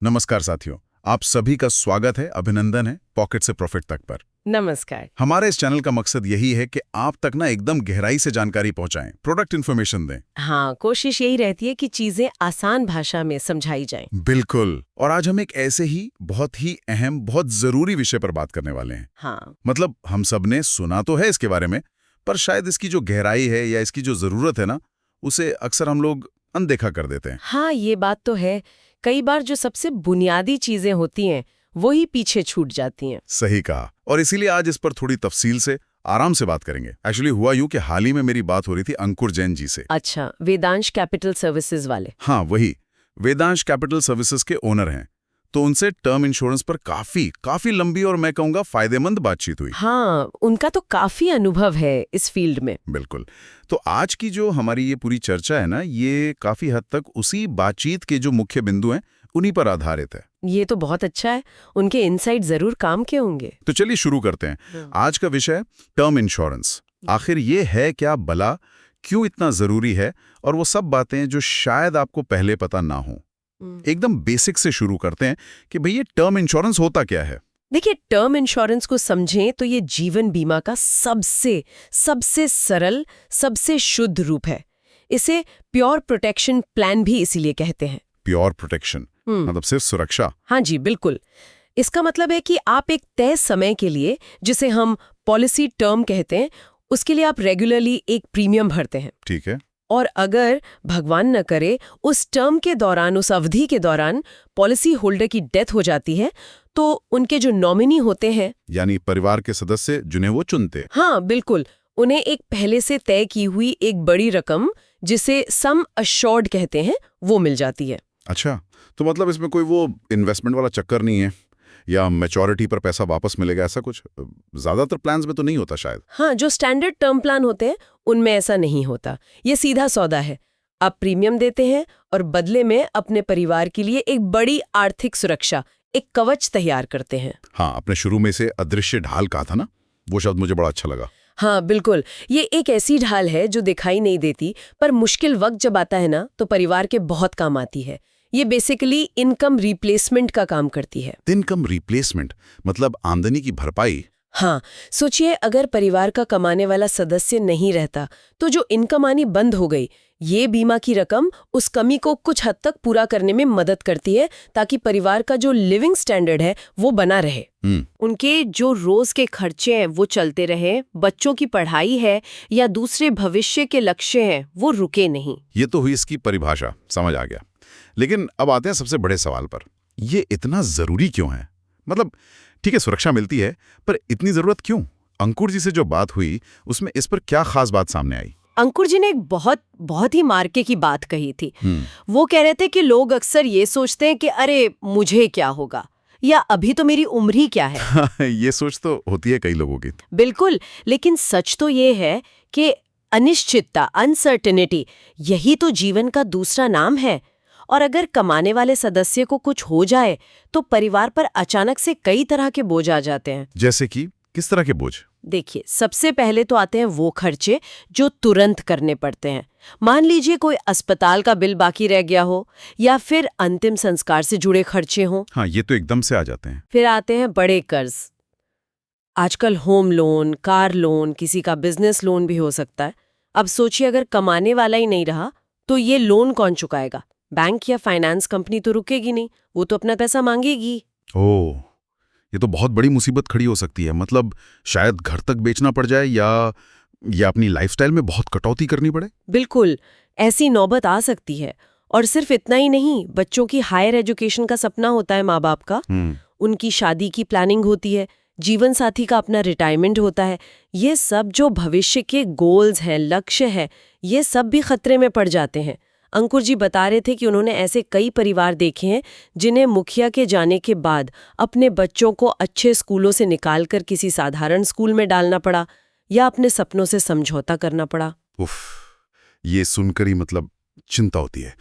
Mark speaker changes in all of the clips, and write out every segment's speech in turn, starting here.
Speaker 1: नमस्कार साथियों, आप सभी का स्वागत है, अभिनंदन है पॉकेट से प्रॉफिट तक पर।
Speaker 2: नमस्कार।
Speaker 1: हमारे इस चैनल का मकसद यही है कि आप तक ना एकदम गहराई से जानकारी पहुंचाएं, प्रोडक्ट इन्फॉर्मेशन दें।
Speaker 2: हाँ, कोशिश यही रहती है कि चीजें आसान भाषा में समझाई जाएं।
Speaker 1: बिल्कुल। और आज हम एक ऐसे ही बहुत ही अहम, बहुत जरूरी विषय पर बात करने वाले हैं।
Speaker 2: हाँ।
Speaker 1: मतलब हम सब ने सुना तो है इसके बारे में, पर शायद इसकी जो गहराई है या इसकी जो जरूरत है ना, उसे अक्सर हम लोग अनदेखा कर देते हैं।
Speaker 2: हाँ, ये बात तो है। कई बार जो सबसे बुनियादी चीजें होती हैं वो ही पीछे छूट जाती हैं।
Speaker 1: सही कहा। और इसीलिए आज इस पर थोड़ी तफसील से, आराम से बात करेंगे। एक्चुअली हुआ यूं कि हाल ही में मेरी बात हो रही थी अंकुर जैन जी से।
Speaker 2: अच्छा, वेदांश कैपिटल सर्विसेज वाले।
Speaker 1: हाँ, वही। वेदांश कैपिटल सर्विसेज के ओनर हैं। तो उनसे टर्म इंश्योरेंस पर काफी लंबी और मैं कहूंगा फायदेमंद बातचीत हुई।
Speaker 2: हाँ, उनका तो काफी अनुभव है इस फील्ड में।
Speaker 1: बिल्कुल। तो आज की जो हमारी ये पूरी चर्चा है ना, ये काफी हद तक उसी बातचीत के जो मुख्य बिंदु हैं उन्हीं पर आधारित है।
Speaker 2: ये तो बहुत अच्छा है। उनके इनसाइट जरूर काम के होंगे।
Speaker 1: तो चलिए शुरू करते हैं। आज का विषय टर्म इंश्योरेंस। आखिर ये है क्या भला, क्यों इतना जरूरी है, और वो सब बातें जो शायद आपको पहले पता ना हो। एकदम बेसिक से शुरू करते हैं कि भई ये टर्म इंश्योरेंस होता क्या है।
Speaker 2: देखिए, टर्म इंश्योरेंस को समझें तो ये जीवन बीमा का सबसे सरल, सबसे शुद्ध रूप है। इसे प्योर प्रोटेक्शन प्लान भी इसीलिए कहते हैं।
Speaker 1: प्योर प्रोटेक्शन मतलब सिर्फ सुरक्षा।
Speaker 2: हाँ जी, बिल्कुल। इसका मतलब है कि आप एक तय समय के लिए, जिसे हम पॉलिसी टर्म कहते हैं, उसके लिए आप रेगुलरली एक प्रीमियम भरते हैं।
Speaker 1: ठीक है।
Speaker 2: और अगर भगवान न करे उस टर्म के दौरान, उस अवधि के दौरान पॉलिसी होल्डर की डेथ हो जाती है, तो उनके जो नॉमिनी होते हैं,
Speaker 1: यानी परिवार के सदस्य जिन्हें वो चुनते।
Speaker 2: हाँ बिल्कुल, उन्हें एक पहले से तय की हुई एक बड़ी रकम, जिसे सम अश्योर्ड कहते हैं, वो मिल जाती है।
Speaker 1: अच्छा, तो मतलब इसमें कोई वो इन्वेस्टमेंट वाला चक्कर नहीं है, या मैच्योरिटी पर पैसा वापस मिलेगा, ऐसा कुछ ज्यादातर प्लान्स में तो नहीं होता शायद।
Speaker 2: हाँ, जो स्टैंडर्ड टर्म प्लान होते हैं उनमें ऐसा नहीं होता। ये सीधा सौदा है। आप प्रीमियम देते हैं और बदले में अपने परिवार के लिए एक बड़ी आर्थिक सुरक्षा, एक कवच तैयार करते हैं।
Speaker 1: हाँ, आपने शुरू में से अदृश्य ढाल कहा था ना, वो शब्द मुझे बड़ा अच्छा लगा।
Speaker 2: हाँ बिल्कुल, ये एक ऐसी ढाल है जो दिखाई नहीं देती, पर मुश्किल वक्त जब आता है ना, तो परिवार के बहुत काम आती है। ये बेसिकली इनकम रिप्लेसमेंट का काम करती है।
Speaker 1: इनकम रिप्लेसमेंट मतलब आमदनी की भरपाई।
Speaker 2: हाँ, सोचिए अगर परिवार का कमाने वाला सदस्य नहीं रहता, तो जो इनकम आनी बंद हो गई, ये बीमा की रकम उस कमी को कुछ हद तक पूरा करने में मदद करती है, ताकि परिवार का जो लिविंग स्टैंडर्ड है वो बना रहे। उनके जो रोज के खर्चे हैं वो चलते रहे, बच्चों की पढ़ाई है या दूसरे भविष्य के लक्ष्य हैं, वो रुके नहीं।
Speaker 1: ये तो हुई इसकी परिभाषा, समझ आ गया। लेकिन अब आते हैं सबसे बड़े सवाल पर, ये इतना जरूरी क्यों है? मतलब ठीक है, सुरक्षा मिलती है, पर इतनी जरूरत क्यों? अंकुर जी से जो बात हुई उसमें इस पर क्या खास बात सामने आई?
Speaker 2: अंकुर जी ने एक बहुत ही मार्के की बात कही थी। वो कह रहे थे कि लोग अक्सर ये सोचते हैं कि अरे मुझे क्या होगा, या अभी तो मेरी उम्र ही क्या है।
Speaker 1: ये सोच तो होती है कई लोगों की।
Speaker 2: बिल्कुल, लेकिन सच तो ये है कि अनिश्चितता, अनसर्टेनिटी, यही तो जीवन का दूसरा नाम है। और अगर कमाने वाले सदस्य को कुछ हो जाए तो परिवार पर अचानक से कई तरह के बोझ आ जाते हैं।
Speaker 1: जैसे कि किस तरह के बोझ?
Speaker 2: देखिए, सबसे पहले तो आते हैं वो खर्चे जो तुरंत करने पड़ते हैं। मान लीजिए कोई अस्पताल का बिल बाकी रह गया हो, या फिर अंतिम संस्कार से जुड़े खर्चे हों।
Speaker 1: हाँ, ये तो एकदम से आ जाते हैं।
Speaker 2: फिर आते हैं बड़े कर्ज। आजकल होम लोन, कार लोन, किसी का बिजनेस लोन भी हो सकता है। अब सोचिए अगर कमाने वाला ही नहीं रहा तो ये लोन कौन चुकाएगा? बैंक या फाइनेंस कंपनी तो रुकेगी नहीं, वो तो अपना पैसा मांगेगी।
Speaker 1: ओह, ये तो बहुत बड़ी मुसीबत खड़ी हो सकती है। मतलब शायद घर तक बेचना पड़ जाए, या अपनी लाइफस्टाइल में बहुत कटौती करनी पड़े।
Speaker 2: बिल्कुल, ऐसी नौबत आ सकती है। और सिर्फ इतना ही नहीं, बच्चों की हायर एजुकेशन का सपना होता है माँ बाप का, उनकी शादी की प्लानिंग होती है, जीवन साथी का अपना रिटायरमेंट होता है। ये सब जो भविष्य के गोल्स हैं, लक्ष्य है, ये सब भी खतरे में पड़ जाते हैं। अंकुर जी बता रहे थे कि उन्होंने ऐसे कई परिवार देखे हैं जिन्हें मुखिया के जाने के बाद अपने बच्चों को अच्छे स्कूलों से निकालकर किसी साधारण स्कूल में डालना पड़ा, या अपने सपनों से समझौता करना पड़ा।
Speaker 1: उफ, ये सुनकर ही मतलब चिंता होती है।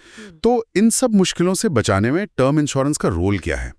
Speaker 1: तो इन सब मुश्किलों से बचाने में टर्म इंश्योरेंस का रोल क्या है?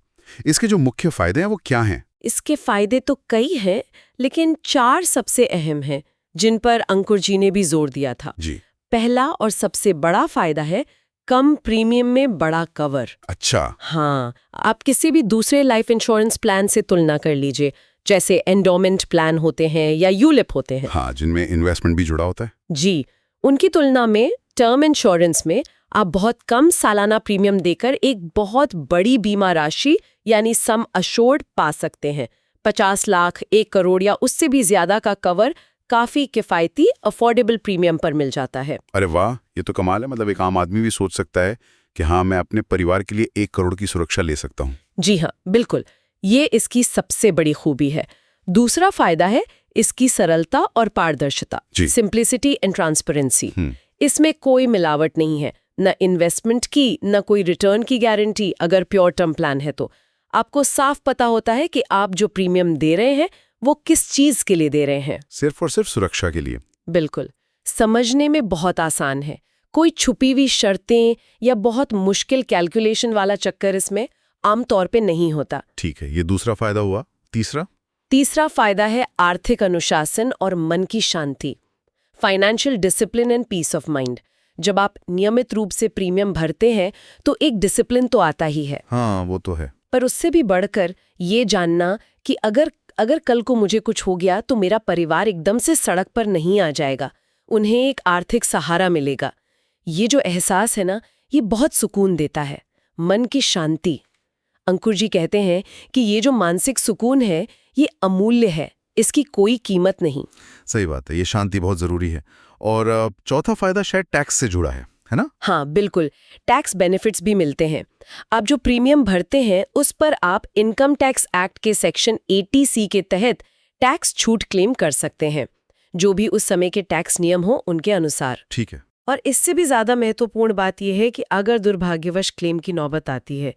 Speaker 1: इसके जो मुख्य फायदे हैं वो क्या हैं?
Speaker 2: इसके फायदे तो कई हैं, लेकिन 4 सबसे अहम हैं जिन पर अंकुर जी ने भी जोर दिया था।
Speaker 1: जी।
Speaker 2: पहला और सबसे बड़ा फायदा है कम प्रीमियम में बड़ा कवर।
Speaker 1: अच्छा।
Speaker 2: हाँ, आप किसी भी दूसरे लाइफ इंश्योरेंस प्लान से तुलना कर लीजिए, जैसे एंडोमेंट प्लान होते हैं या यूलिप होते हैं।
Speaker 1: हाँ, जिनमें इन्वेस्टमेंट भी जुड़ा होता है।
Speaker 2: जी, उनकी तुलना में टर्म इंश्योरेंस में आप बहुत कम सालाना प्रीमियम देकर एक बहुत बड़ी बीमा राशि यानी सम अश्योर्ड पा सकते हैं। 50 लाख, 1 करोड़ या उससे भी ज्यादा का कवर काफी किफायती अफोर्डेबल प्रीमियम पर मिल जाता है।
Speaker 1: अरे वाह, ये तो कमाल है। मतलब एक आम आदमी भी सोच सकता है कि हाँ, मैं अपने परिवार के लिए 1 करोड़ की सुरक्षा ले सकता हूँ।
Speaker 2: जी हाँ, बिल्कुल, ये इसकी सबसे बड़ी खूबी है। दूसरा फायदा है इसकी सरलता और पारदर्शिता, सिंप्लिसिटी एंड ट्रांसपेरेंसी। इसमें कोई मिलावट नहीं है, न इन्वेस्टमेंट की न कोई रिटर्न की गारंटी। अगर प्योर टर्म प्लान है तो आपको साफ पता होता है कि आप जो प्रीमियम दे रहे हैं वो किस चीज के लिए दे रहे हैं।
Speaker 1: सिर्फ और सिर्फ सुरक्षा के लिए।
Speaker 2: बिल्कुल, समझने में बहुत आसान है। कोई छुपी हुई शर्तें या बहुत मुश्किल कैलकुलेशन वाला चक्कर इसमें आमतौर पे नहीं होता।
Speaker 1: ठीक है, ये दूसरा फायदा हुआ।
Speaker 2: तीसरा फायदा है आर्थिक अनुशासन और मन की शांति, financial discipline and peace of mind. जब आप नियमित रूप से प्रीमियम भरते हैं तो एक डिसिप्लिन तो आता ही है।
Speaker 1: हाँ, वो तो है।
Speaker 2: पर उससे भी बढ़कर ये जानना कि अगर कल को मुझे कुछ हो गया तो मेरा परिवार एकदम से सड़क पर नहीं आ जाएगा, उन्हें एक आर्थिक सहारा मिलेगा। ये जो एहसास है ना, ये बहुत सुकून देता है, मन की शांति। अंकुर जी कहते हैं कि ये जो मानसिक सुकून है ये अमूल्य है, इसकी कोई कीमत नहीं।
Speaker 1: सही बात है, ये शांति बहुत जरूरी है। और चौथा फायदा शायद टैक्स से जुड़ा है ना?
Speaker 2: हाँ बिल्कुल, टैक्स बेनिफिट्स भी मिलते हैं। आप जो प्रीमियम भरते हैं उस पर आप इनकम टैक्स एक्ट के सेक्शन 80C के तहत टैक्स छूट क्लेम कर सकते हैं, जो भी उस समय के टैक्स नियम हो उनके अनुसार।
Speaker 1: ठीक है।
Speaker 2: और इससे भी ज्यादा महत्वपूर्ण बात यह है कि अगर दुर्भाग्यवश क्लेम की नौबत आती है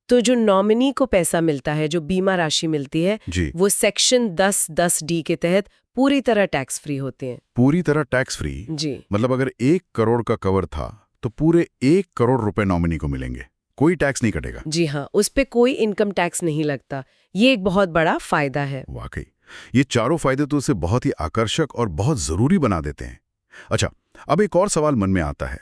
Speaker 2: तो जो नॉमिनी को पैसा मिलता है, जो बीमा राशि मिलती है, वो सेक्शन 10(10)D के तहत पूरी तरह टैक्स फ्री होते हैं।
Speaker 1: पूरी तरह टैक्स फ्री?
Speaker 2: जी।
Speaker 1: मतलब अगर 1 करोड़ का कवर था तो पूरे 1 करोड़ रुपए नॉमिनी को मिलेंगे, कोई टैक्स नहीं कटेगा?
Speaker 2: जी हाँ, उस पे कोई इनकम टैक्स नहीं लगता। ये एक बहुत बड़ा फायदा है।
Speaker 1: वाकई, ये चारों फायदे तो उसे बहुत ही आकर्षक और बहुत जरूरी बना देते हैं। अच्छा, अब एक और सवाल मन में आता है,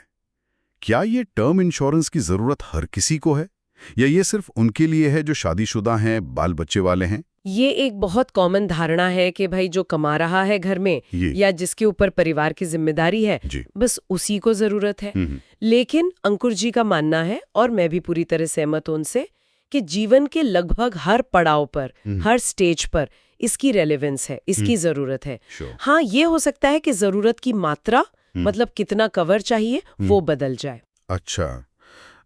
Speaker 1: क्या ये टर्म इंश्योरेंस की जरूरत हर किसी को है या ये सिर्फ उनके लिए है जो शादीशुदा हैं, बाल बच्चे वाले हैं?
Speaker 2: ये एक बहुत कॉमन धारणा है कि भाई जो कमा रहा है घर में या जिसके ऊपर परिवार की जिम्मेदारी है, बस उसी को जरूरत है। लेकिन अंकुर जी का मानना है, और मैं भी पूरी तरह सहमत हूं उनसे, कि जीवन के लगभग हर पड़ाव पर, हर स्टेज पर इसकी रेलेवेंस है, इसकी जरूरत है। हाँ, ये हो सकता है कि जरूरत की मात्रा, मतलब कितना कवर चाहिए, वो बदल जाए।
Speaker 1: अच्छा,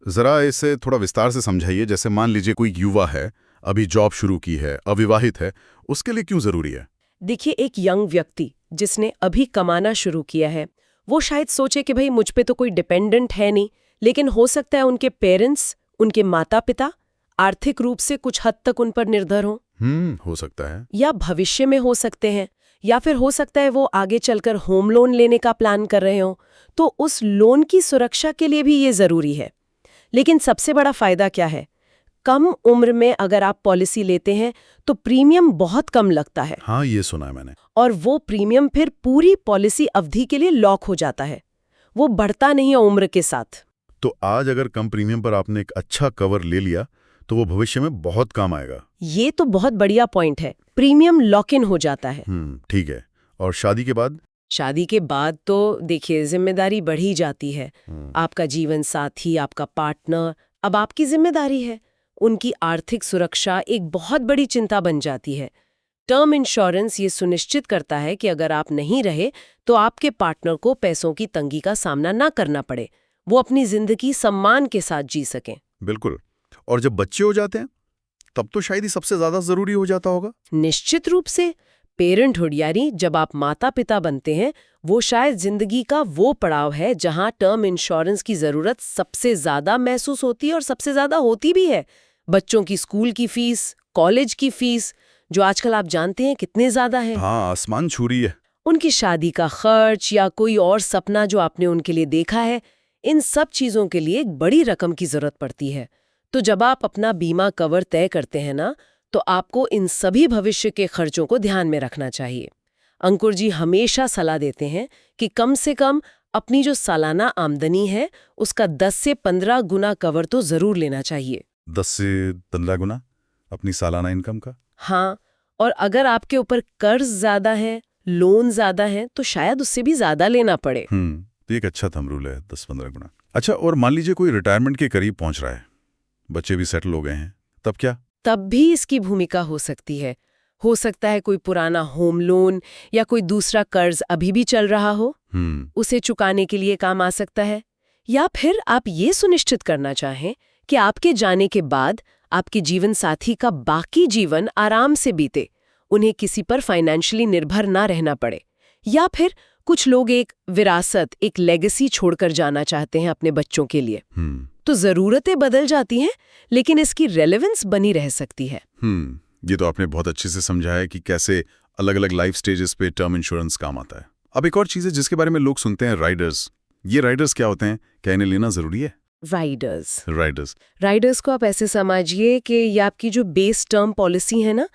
Speaker 1: जरा इसे थोड़ा विस्तार से समझाइए। जैसे मान लीजिए कोई युवा है, अभी जॉब शुरू की है, अविवाहित है, उसके लिए क्यों जरूरी है?
Speaker 2: देखिए, एक यंग व्यक्ति जिसने अभी कमाना शुरू किया है, वो शायद सोचे कि भाई मुझ पे तो कोई डिपेंडेंट है नहीं, लेकिन हो सकता है उनके पेरेंट्स, उनके माता पिता आर्थिक रूप से कुछ हद तक उन पर निर्भर हों।
Speaker 1: हो सकता है।
Speaker 2: या भविष्य में हो सकते हैं, या फिर हो सकता है वो आगे चलकर होम लोन लेने का प्लान कर रहे हों, तो उस लोन की सुरक्षा के लिए भी ये जरूरी है। लेकिन सबसे बड़ा फायदा क्या है? कम उम्र में अगर आप पॉलिसी लेते हैं तो प्रीमियम बहुत कम लगता है।
Speaker 1: हाँ, ये सुना है मैंने।
Speaker 2: और वो प्रीमियम फिर पूरी पॉलिसी अवधि के लिए लॉक हो जाता है, वो बढ़ता नहीं है उम्र के साथ।
Speaker 1: तो आज अगर कम प्रीमियम पर आपने एक अच्छा कवर ले लिया तो वो भविष्य में बहुत काम आएगा।
Speaker 2: ये तो बहुत बढ़िया पॉइंट है, प्रीमियम लॉक इन हो जाता है।
Speaker 1: ठीक है। और शादी के बाद?
Speaker 2: शादी के बाद तो देखिए जिम्मेदारी बढ़ी जाती है। आपका जीवन साथी, आपका पार्टनर अब आपकी जिम्मेदारी है। उनकी आर्थिक सुरक्षा एक बहुत बड़ी चिंता बन जाती है। टर्म इंश्योरेंस ये सुनिश्चित करता है कि अगर आप नहीं रहे तो आपके पार्टनर को पैसों की तंगी का सामना ना करना पड़े, वो अपनी जिंदगी सम्मान के साथ जी सकें।
Speaker 1: बिल्कुल। और जब बच्चे हो जाते हैं तब तो शायद ही सबसे ज्यादा जरूरी हो जाता होगा।
Speaker 2: निश्चित रूप से, पेरेंटहुड यानी जब आप माता पिता बनते हैं, वो शायद जिंदगी का वो पड़ाव है जहां टर्म इंश्योरेंस की जरूरत सबसे ज्यादा महसूस होती है और सबसे ज्यादा होती भी है। बच्चों की स्कूल की फीस, कॉलेज की फीस, जो आजकल आप जानते हैं कितने ज्यादा है।
Speaker 1: हाँ, आसमान छू रही है।
Speaker 2: उनकी शादी का खर्च या कोई और सपना जो आपने उनके लिए देखा है, इन सब चीजों के लिए एक बड़ी रकम की जरूरत पड़ती है। तो जब आप अपना बीमा कवर तय करते हैं ना, तो आपको इन सभी भविष्य के खर्चों को ध्यान में रखना चाहिए। अंकुर जी हमेशा सलाह देते हैं कि कम से कम अपनी जो सालाना आमदनी है उसका 10 से 15 गुना कवर तो जरूर लेना चाहिए।
Speaker 1: 10 से 15 गुना अपनी सालाना इनकम का?
Speaker 2: हाँ, और अगर आपके ऊपर कर्ज ज्यादा है, लोन ज्यादा है, तो शायद उससे भी ज्यादा लेना पड़े।
Speaker 1: तो एक अच्छा थंब रूल है 10-15 गुना। अच्छा, और मान लीजिए कोई रिटायरमेंट के करीब पहुंच रहा है, बच्चे भी सेटल हो गए हैं, तब क्या?
Speaker 2: तब भी इसकी भूमिका हो सकती है। हो सकता है कोई पुराना होम लोन या कोई दूसरा कर्ज अभी भी चल रहा हो, उसे चुकाने के लिए काम आ सकता है। या फिर आप ये सुनिश्चित करना चाहें कि आपके जाने के बाद आपके जीवन साथी का बाकी जीवन आराम से बीते, उन्हें किसी पर फाइनेंशियली निर्भर ना रहना पड़े। या फिर कुछ लोग एक विरासत, एक लेगेसी छोड़कर जाना चाहते हैं अपने बच्चों के लिए। तो जरूरतें बदल जाती हैं, लेकिन इसकी रेलेवेंस बनी रह सकती है।
Speaker 1: ये तो आपने बहुत अच्छे से समझाया कि कैसे अलग अलग लाइफ स्टेजेस पे टर्म इंश्योरेंस काम आता है। अब एक और चीज है जिसके बारे में लोग सुनते हैं, राइडर्स। ये राइडर्स क्या होते हैं? क्या इन्हें लेना जरूरी है?
Speaker 2: राइडर्स को आप ऐसे समझिए कि ये आपकी जो बेस टर्म पॉलिसी है ना,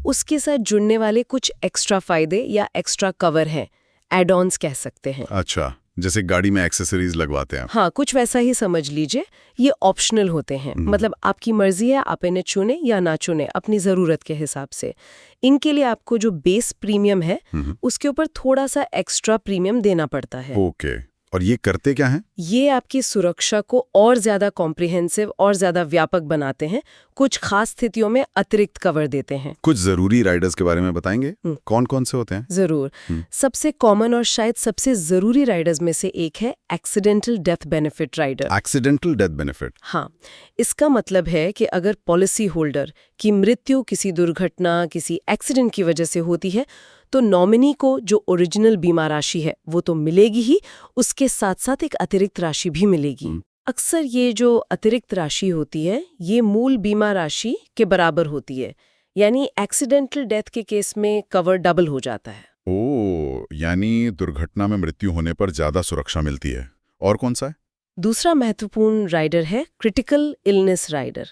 Speaker 2: उसके साथ जुड़ने वाले कुछ एक्स्ट्रा फायदे या एक्स्ट्रा कवर हैं, एड ऑन्स कह सकते हैं।
Speaker 1: अच्छा, जैसे गाड़ी में एक्सेसरीज लगवाते हैं।
Speaker 2: हाँ, कुछ वैसा ही समझ लीजिए। ये ऑप्शनल होते हैं, मतलब आपकी मर्जी है, आप इन्हें चुने या ना चुने अपनी जरूरत के हिसाब से। इनके लिए आपको जो बेस प्रीमियम है उसके ऊपर थोड़ा सा एक्स्ट्रा प्रीमियम देना पड़ता है।
Speaker 1: ओके, और ये करते क्या हैं?
Speaker 2: ये आपकी सुरक्षा को और ज्यादा कॉम्प्रिहेंसिव और ज्यादा व्यापक बनाते हैं, कुछ खास स्थितियों में अतिरिक्त कवर देते हैं।
Speaker 1: कुछ जरूरी राइडर्स के बारे में बताएंगे? कौन कौन से होते हैं?
Speaker 2: जरूर। सबसे कॉमन और शायद सबसे जरूरी राइडर्स में से एक है accidental death benefit rider.
Speaker 1: Accidental death benefit?
Speaker 2: हाँ, इसका मतलब है कि अगर पॉलिसी होल्डर की मृत्यु किसी दुर्घटना, किसी एक्सीडेंट की वजह से होती है, तो नॉमिनी को जो ओरिजिनल बीमा राशि है वो तो मिलेगी ही, उसके साथ साथ एक अतिरिक्त राशि भी मिलेगी। अक्सर ये जो अतिरिक्त राशि होती है ये मूल बीमा राशि के बराबर होती है, यानी एक्सीडेंटल डेथ के केस में कवर डबल हो जाता है।
Speaker 1: ओह, यानी दुर्घटना में मृत्यु होने पर ज्यादा सुरक्षा मिलती है। और कौन सा है?
Speaker 2: दूसरा महत्वपूर्ण राइडर है क्रिटिकल इलनेस राइडर।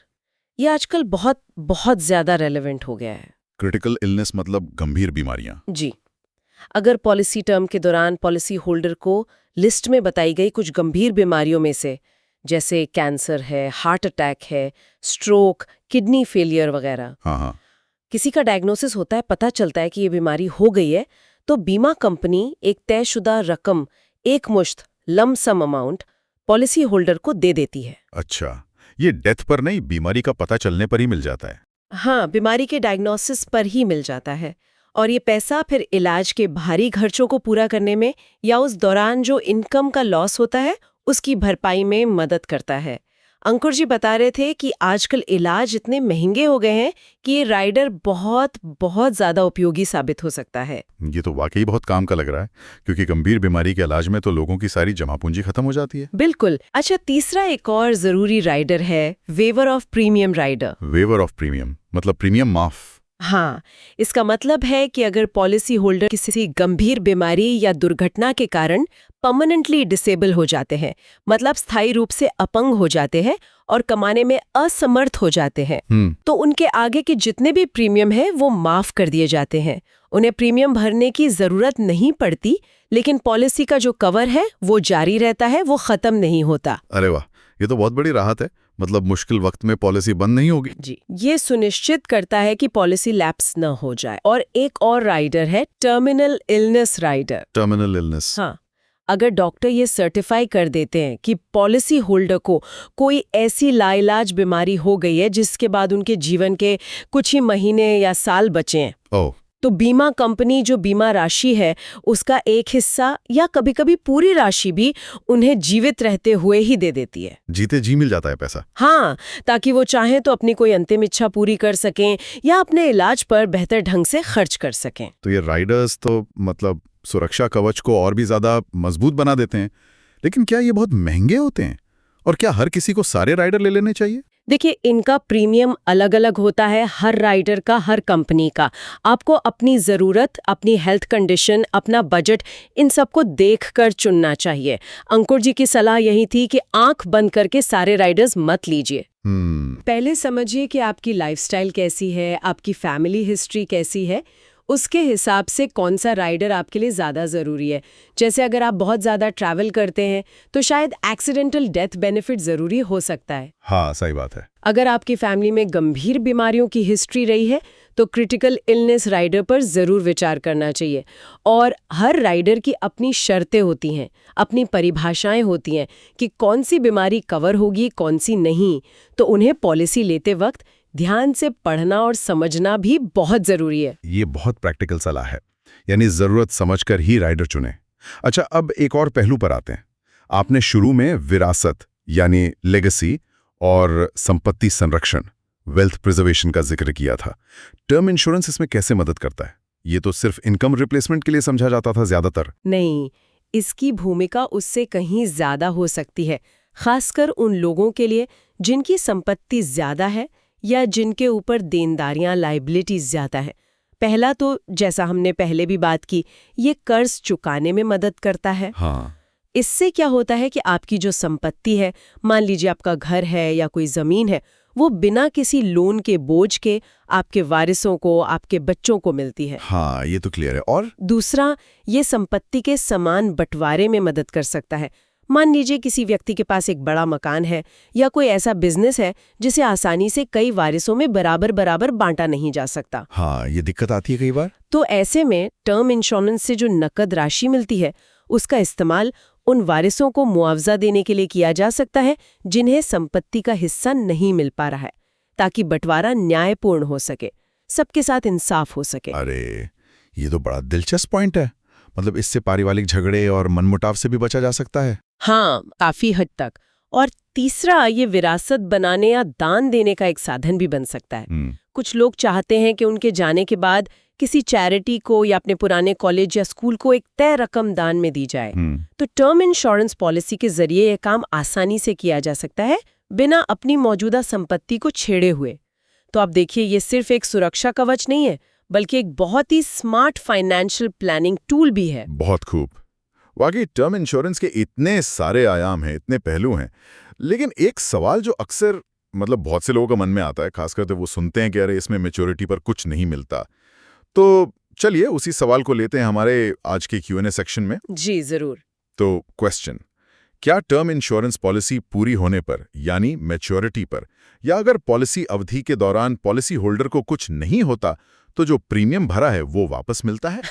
Speaker 2: ये आजकल बहुत बहुत ज्यादा रेलेवेंट हो गया है।
Speaker 1: क्रिटिकल इलनेस मतलब गंभीर बीमारियां?
Speaker 2: जी। अगर पॉलिसी टर्म के दौरान पॉलिसी होल्डर को लिस्ट में बताई गई कुछ गंभीर बीमारियों में से, जैसे कैंसर है, हार्ट अटैक है, स्ट्रोक, किडनी फेलियर वगैरह,
Speaker 1: हाँ,
Speaker 2: किसी का डायग्नोसिस होता है, पता चलता है कि ये बीमारी हो गई है, तो बीमा कंपनी एक तयशुदा रकम, एक मुश्त lump sum amount policy holder को दे देती है।
Speaker 1: अच्छा, ये डेथ पर नहीं, बीमारी का पता चलने पर ही मिल जाता है?
Speaker 2: हाँ, बीमारी के डायग्नोसिस पर ही मिल जाता है, और ये पैसा फिर इलाज के भारी खर्चों को पूरा करने में या उस दौरान जो इनकम का लॉस होता है उसकी भरपाई में मदद करता है। अंकुर जी बता रहे थे कि आजकल इलाज इतने महंगे हो गए हैं कि ये राइडर बहुत बहुत ज्यादा उपयोगी साबित हो सकता है।
Speaker 1: ये तो वाकई बहुत काम का लग रहा है, क्योंकि गंभीर बीमारी के इलाज में तो लोगों की सारी जमा पूंजी खत्म हो जाती है।
Speaker 2: बिल्कुल। अच्छा, तीसरा एक और जरूरी राइडर है waiver of premium rider.
Speaker 1: Waiver of premium मतलब प्रीमियम माफ?
Speaker 2: हाँ, इसका मतलब है कि अगर पॉलिसी होल्डर किसी गंभीर बीमारी या दुर्घटना के कारण परमानेंटली डिसेबल हो जाते हैं, मतलब स्थायी रूप से अपंग हो जाते हैं और कमाने में असमर्थ हो जाते हैं, तो उनके आगे के जितने भी प्रीमियम हैं वो माफ कर दिए जाते हैं। उन्हें प्रीमियम भरने की जरूरत नहीं पड़ती, लेकिन पॉलिसी का जो कवर है वो जारी रहता है, वो खत्म नहीं होता।
Speaker 1: अरे वाह, ये तो बहुत बड़ी राहत है। मतलब मुश्किल वक्त में पॉलिसी बंद नहीं होगी।
Speaker 2: जी, ये सुनिश्चित करता है कि पॉलिसी लैप्स न हो जाए। और एक और राइडर है terminal illness rider.
Speaker 1: Terminal illness?
Speaker 2: हाँ, अगर डॉक्टर ये सर्टिफाई कर देते हैं कि पॉलिसी होल्डर को कोई ऐसी लाइलाज बीमारी हो गई है जिसके बाद उनके जीवन के कुछ ही महीने या साल बचे हैं, तो बीमा कंपनी जो बीमा राशि है उसका एक हिस्सा या कभी-कभी पूरी राशि भी उन्हें जीवित रहते हुए ही दे देती है।
Speaker 1: जीते जी मिल जाता है पैसा?
Speaker 2: हाँ, ताकि वो चाहें तो अपनी कोई अंतिम इच्छा पूरी कर सकें या अपने इलाज पर बेहतर ढंग से खर्च कर सकें।
Speaker 1: तो ये राइडर्स तो मतलब सुरक्षा कवच को और भी ज्यादा मजबूत बना देते हैं, लेकिन क्या ये बहुत महंगे होते हैं? और क्या हर किसी को सारे राइडर ले लेने चाहिए?
Speaker 2: देखिए, इनका प्रीमियम अलग अलग होता है, हर राइडर का, हर कंपनी का। आपको अपनी ज़रूरत, अपनी हेल्थ कंडीशन, अपना बजट, इन सबको देखकर चुनना चाहिए। अंकुर जी की सलाह यही थी कि आंख बंद करके सारे राइडर्स मत लीजिए। पहले समझिए कि आपकी लाइफस्टाइल कैसी है, आपकी फैमिली हिस्ट्री कैसी है, उसके हिसाब से कौन सा राइडर आपके लिए ज़्यादा ज़रूरी है। जैसे अगर आप बहुत ज़्यादा ट्रैवल करते हैं तो शायद एक्सीडेंटल डेथ बेनिफिट ज़रूरी हो सकता है।
Speaker 1: हाँ, सही बात है।
Speaker 2: अगर आपकी फैमिली में गंभीर बीमारियों की हिस्ट्री रही है तो क्रिटिकल इलनेस राइडर पर ज़रूर विचार करना चाहिए। और हर राइडर की अपनी शर्तें होती हैं, अपनी परिभाषाएं होती हैं कि कौन सी बीमारी कवर होगी, कौन सी नहीं। तो उन्हें पॉलिसी लेते वक्त ध्यान से पढ़ना और समझना भी बहुत ज़रूरी है।
Speaker 1: ये बहुत प्रैक्टिकल सलाह है, यानी ज़रूरत समझकर ही राइडर चुनें। अच्छा, अब एक और पहलू पर आते हैं। आपने शुरू में विरासत यानी लेगेसी और संपत्ति संरक्षण वेल्थ प्रिजर्वेशन का जिक्र किया था। टर्म इंश्योरेंस इसमें कैसे मदद करता है? ये तो सिर्फ इनकम रिप्लेसमेंट के लिए समझा जाता था ज्यादातर।
Speaker 2: नहीं, इसकी भूमिका उससे कहीं ज़्यादा हो सकती है, खासकर उन लोगों के लिए जिनकी संपत्ति ज़्यादा है या जिनके ऊपर देनदारियां लाइबिलिटीज ज़्यादा है। पहला तो जैसा हमने पहले भी बात की, ये कर्ज चुकाने में मदद करता है।
Speaker 1: हाँ।
Speaker 2: इससे क्या होता है कि आपकी जो संपत्ति है, मान लीजिए आपका घर है या कोई ज़मीन है, वो बिना किसी लोन के बोझ के आपके वारिसों को, आपके बच्चों को मिलती है।
Speaker 1: हाँ, ये तो क्लियर है। और
Speaker 2: दूसरा, ये संपत्ति के समान बंटवारे में मदद कर सकता है। मान लीजिए किसी व्यक्ति के पास एक बड़ा मकान है या कोई ऐसा बिजनेस है जिसे आसानी से कई वारिसों में बराबर बराबर बांटा नहीं जा सकता।
Speaker 1: हाँ, ये दिक्कत आती है कई बार।
Speaker 2: तो ऐसे में टर्म इंश्योरेंस से जो नकद राशि मिलती है, उसका इस्तेमाल उन वारिसों को मुआवजा देने के लिए किया जा सकता है जिन्हें संपत्ति का हिस्सा नहीं मिल पा रहा है, ताकि बंटवारा न्यायपूर्ण हो सके, सबके साथ इंसाफ हो सके।
Speaker 1: अरे, ये तो बड़ा दिलचस्प पॉइंट है। मतलब इससे पारिवारिक झगड़े और मनमुटाव से भी बचा जा सकता है।
Speaker 2: हाँ, काफी हद तक। और तीसरा, ये विरासत बनाने या दान देने का एक साधन भी बन सकता है। कुछ लोग चाहते हैं कि उनके जाने के बाद किसी चैरिटी को या अपने पुराने कॉलेज या स्कूल को एक तय रकम दान में दी जाए। तो टर्म इंश्योरेंस पॉलिसी के जरिए यह काम आसानी से किया जा सकता है, बिना अपनी मौजूदा संपत्ति को छेड़े हुए। तो आप देखिए, ये सिर्फ एक सुरक्षा कवच नहीं है, बल्कि एक बहुत ही स्मार्ट फाइनेंशियल प्लानिंग टूल भी है।
Speaker 1: बहुत खूब। वाकई टर्म इंश्योरेंस के इतने सारे आयाम हैं, इतने पहलू हैं। लेकिन एक सवाल जो अक्सर बहुत से लोगों का मन में आता है, खासकर जब वो सुनते हैं कि अरे इसमें मैच्योरिटी पर कुछ नहीं मिलता। तो चलिए उसी सवाल को लेते हैं हमारे आज के Q&A सेक्शन में।
Speaker 2: जी जरूर।
Speaker 1: तो क्वेश्चन, क्या टर्म इंश्योरेंस पॉलिसी पूरी होने पर यानी मैच्योरिटी पर, या अगर पॉलिसी अवधि के दौरान पॉलिसी होल्डर को कुछ नहीं होता, तो जो प्रीमियम भरा है वो वापस मिलता है?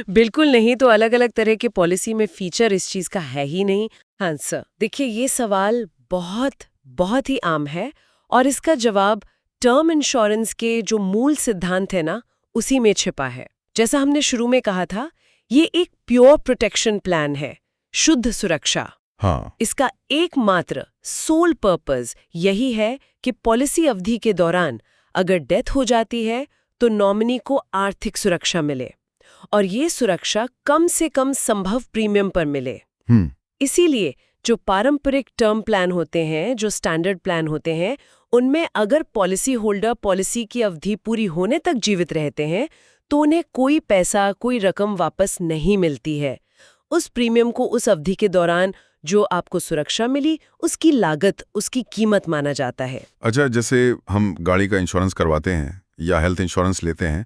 Speaker 2: बिल्कुल नहीं। तो अलग अलग तरह के पॉलिसी में फीचर इस चीज का है ही नहीं। हाँ सर, देखिए ये सवाल बहुत ही आम है और इसका जवाब टर्म इंश्योरेंस के जो मूल सिद्धांत है ना, उसी में छिपा है। जैसा हमने शुरू में कहा था, ये एक प्योर प्रोटेक्शन प्लान है, शुद्ध सुरक्षा।
Speaker 1: हाँ।
Speaker 2: इसका एकमात्र सोल पर्पस यही है कि पॉलिसी अवधि के दौरान अगर डेथ हो जाती है तो नॉमिनी को आर्थिक सुरक्षा मिले, और ये सुरक्षा कम से कम संभव प्रीमियम पर मिले। इसीलिए जो पारंपरिक टर्म प्लान होते हैं, जो स्टैंडर्ड प्लान होते हैं, उनमें अगर पॉलिसी होल्डर पॉलिसी की अवधि पूरी होने तक जीवित रहते हैं तो उन्हें कोई पैसा, कोई रकम वापस नहीं मिलती है। उस प्रीमियम को उस अवधि के दौरान जो आपको सुरक्षा मिली, उसकी लागत, उसकी कीमत माना जाता है।
Speaker 1: अच्छा, जैसे हम गाड़ी का इंश्योरेंस करवाते हैं या हेल्थ इंश्योरेंस लेते हैं,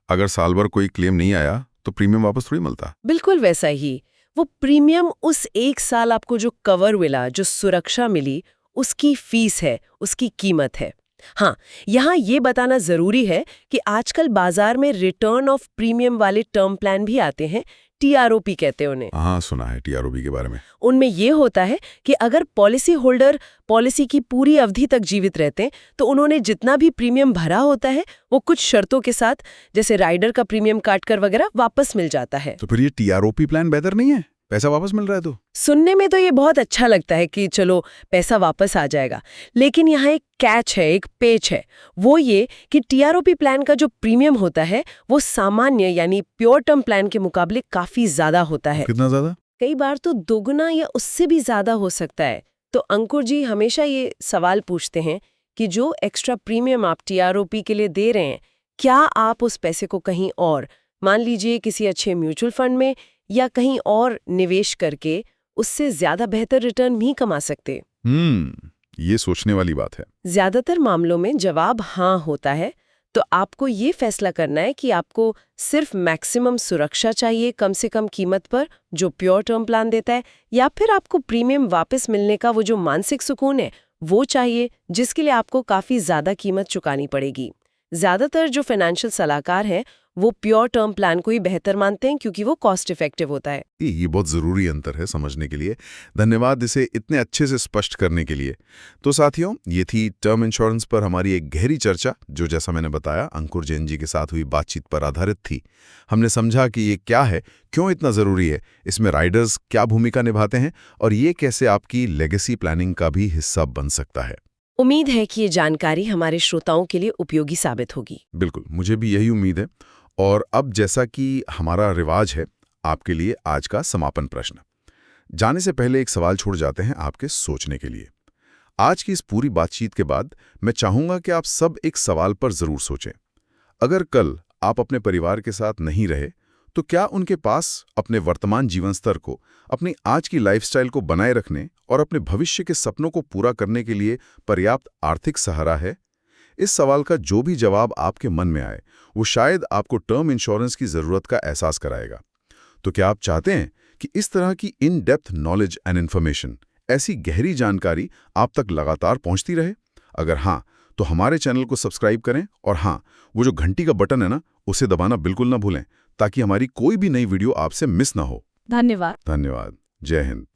Speaker 1: अगर साल भर कोई क्लेम नहीं आया तो प्रीमियम वापस थोड़ी मिलता?
Speaker 2: बिल्कुल वैसा ही। वो प्रीमियम उस एक साल आपको जो कवर मिला, जो सुरक्षा मिली, उसकी फीस है, उसकी कीमत है। हाँ, यहाँ ये बताना जरूरी है कि आजकल बाजार में रिटर्न ऑफ प्रीमियम वाले टर्म प्लान भी आते हैं, TROP कहते हैं उन्हें।
Speaker 1: हाँ, सुना है TROP के बारे में।
Speaker 2: उनमें ये होता है कि अगर पॉलिसी होल्डर पॉलिसी की पूरी अवधि तक जीवित रहते हैं तो उन्होंने जितना भी प्रीमियम भरा होता है वो कुछ शर्तों के साथ, जैसे राइडर का प्रीमियम काटकर वगैरह, वापस मिल जाता है।
Speaker 1: तो फिर ये TROP प्लान बेहतर नहीं है? पैसा वापस मिल रहा है तो?
Speaker 2: सुनने में तो ये बहुत अच्छा लगता है कि चलो पैसा वापस आ जाएगा, लेकिन यहाँ एक कैच है, एक पेच है। वो ये कि TROP प्लान का जो प्रीमियम होता है वो सामान्य यानी प्योर टर्म प्लान के मुकाबले काफी ज्यादा होता है।
Speaker 1: कितना ज्यादा?
Speaker 2: कई बार तो दोगुना या उससे भी ज्यादा हो सकता है। तो अंकुर जी हमेशा ये सवाल पूछते हैं कि जो एक्स्ट्रा प्रीमियम आप TROP के लिए दे रहे हैं, क्या आप उस पैसे को कहीं और, मान लीजिए किसी अच्छे म्यूचुअल फंड में या कहीं और निवेश करके उससे ज्यादा बेहतर रिटर्न भी कमा सकते?
Speaker 1: ये सोचने वाली बात है।
Speaker 2: ज्यादातर मामलों में जवाब हाँ होता है। तो आपको ये फैसला करना है कि आपको सिर्फ मैक्सिमम सुरक्षा चाहिए कम से कम कीमत पर, जो प्योर टर्म प्लान देता है, या फिर आपको प्रीमियम वापस मिलने का वो जो मानसिक सुकून है वो चाहिए, जिसके लिए आपको काफी ज्यादा कीमत चुकानी पड़ेगी। ज्यादातर जो फाइनेंशियल सलाहकार हैं वो प्योर टर्म प्लान को ही बेहतर मानते हैं, क्योंकि वो कॉस्ट इफेक्टिव होता है।
Speaker 1: ये बहुत ज़रूरी अंतर है समझने के लिए। धन्यवाद इसे इतने अच्छे से स्पष्ट करने के लिए। तो साथियों, ये थी टर्म इंश्योरेंस पर हमारी एक गहरी चर्चा, जो जैसा मैंने बताया अंकुर जैन जी के साथ हुई बातचीत पर आधारित थी। हमने समझा कि ये क्या है, क्यों इतना ज़रूरी है, इसमें राइडर्स क्या भूमिका निभाते हैं और ये कैसे आपकी लेगेसी प्लानिंग का भी हिस्सा बन सकता है।
Speaker 2: उम्मीद है कि ये जानकारी हमारे श्रोताओं के लिए उपयोगी साबित होगी।
Speaker 1: बिल्कुल, मुझे भी यही उम्मीद है। और अब जैसा कि हमारा रिवाज है, आपके लिए आज का समापन प्रश्न। जाने से पहले एक सवाल छोड़ जाते हैं आपके सोचने के लिए। आज की इस पूरी बातचीत के बाद मैं चाहूंगा कि आप सब एक सवाल पर जरूर सोचें। अगर कल आप अपने परिवार के साथ नहीं रहे, तो क्या उनके पास अपने वर्तमान जीवन स्तर को, अपनी आज की लाइफस्टाइल को बनाए रखने और अपने भविष्य के सपनों को पूरा करने के लिए पर्याप्त आर्थिक सहारा है? इस सवाल का जो भी जवाब आपके मन में आए, वो शायद आपको टर्म इंश्योरेंस की जरूरत का एहसास कराएगा। तो क्या आप चाहते हैं कि इस तरह की in depth knowledge and information, ऐसी गहरी जानकारी आप तक लगातार पहुंचती रहे? अगर हाँ, तो हमारे चैनल को सब्सक्राइब करें और हाँ, वो जो घंटी का बटन है ना, उसे दबाना बिल्कुल ना भूलें, ताकि हमारी कोई भी नई वीडियो आपसे मिस ना हो।
Speaker 2: धन्यवाद।
Speaker 1: धन्यवाद। जय हिंद।